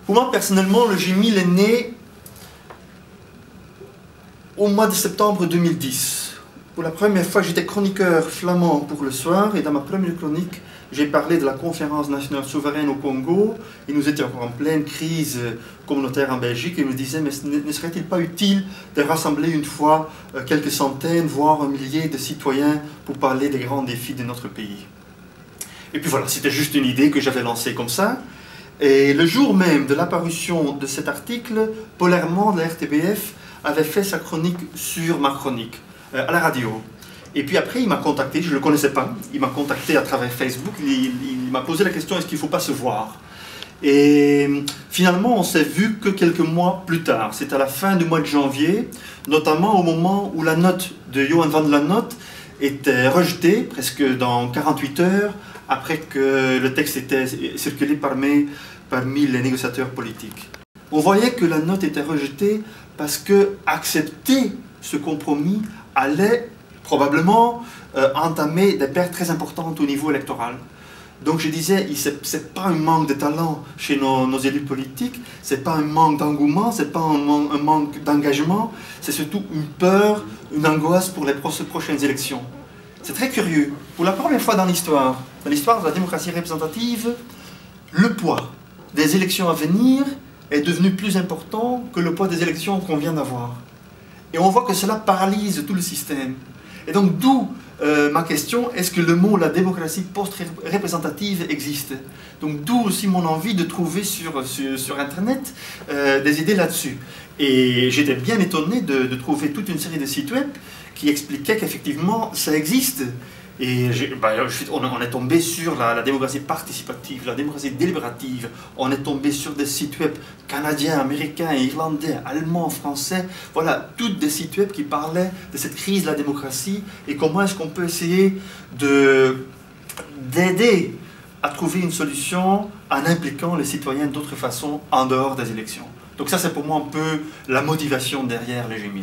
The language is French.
Pour moi, personnellement, le G1000 est né au mois de septembre 2010. Pour la première fois, j'étais chroniqueur flamand pour Le Soir, et dans ma première chronique, j'ai parlé de la conférence nationale souveraine au Congo, et nous étions encore en pleine crise communautaire en Belgique, et nous disaient, mais ne serait-il pas utile de rassembler une fois quelques centaines, voire un millier de citoyens pour parler des grands défis de notre pays? Et puis voilà, c'était juste une idée que j'avais lancée comme ça. Et le jour même de l'apparition de cet article, Paul Herman de la RTBF avait fait sa chronique sur ma chronique, à la radio. Et puis après, il m'a contacté, je ne le connaissais pas, il m'a contacté à travers Facebook, il m'a posé la question, est-ce qu'il ne faut pas se voir? Et finalement, on s'est vu que quelques mois plus tard, c'est à la fin du mois de janvier, notamment au moment où la note de Johan van Lanotte était rejetée, presque dans 48 heures, après que le texte était circulé parmi les négociateurs politiques. On voyait que la note était rejetée parce que accepter ce compromis allait probablement entamer des pertes très importantes au niveau électoral. Donc je disais, ce n'est pas un manque de talent chez nos élus politiques, ce n'est pas un manque d'engouement, ce n'est pas un manque d'engagement, c'est surtout une peur, une angoisse pour les prochaines élections. C'est très curieux. Pour la première fois dans l'histoire de la démocratie représentative, le poids des élections à venir est devenu plus important que le poids des élections qu'on vient d'avoir. Et on voit que cela paralyse tout le système. Et donc d'où ma question, est-ce que le mot la démocratie post-représentative existe? Donc d'où aussi mon envie de trouver sur Internet des idées là-dessus. Et j'étais bien étonné de trouver toute une série de sites web qui expliquaient qu'effectivement ça existe. Et on est tombé sur la démocratie participative, la démocratie délibérative, on est tombé sur des sites web canadiens, américains, irlandais, allemands, français, voilà, toutes des sites web qui parlaient de cette crise de la démocratie et comment est-ce qu'on peut essayer d'aider à trouver une solution en impliquant les citoyens d'autres façons en dehors des élections. Donc ça c'est pour moi un peu la motivation derrière les G1000.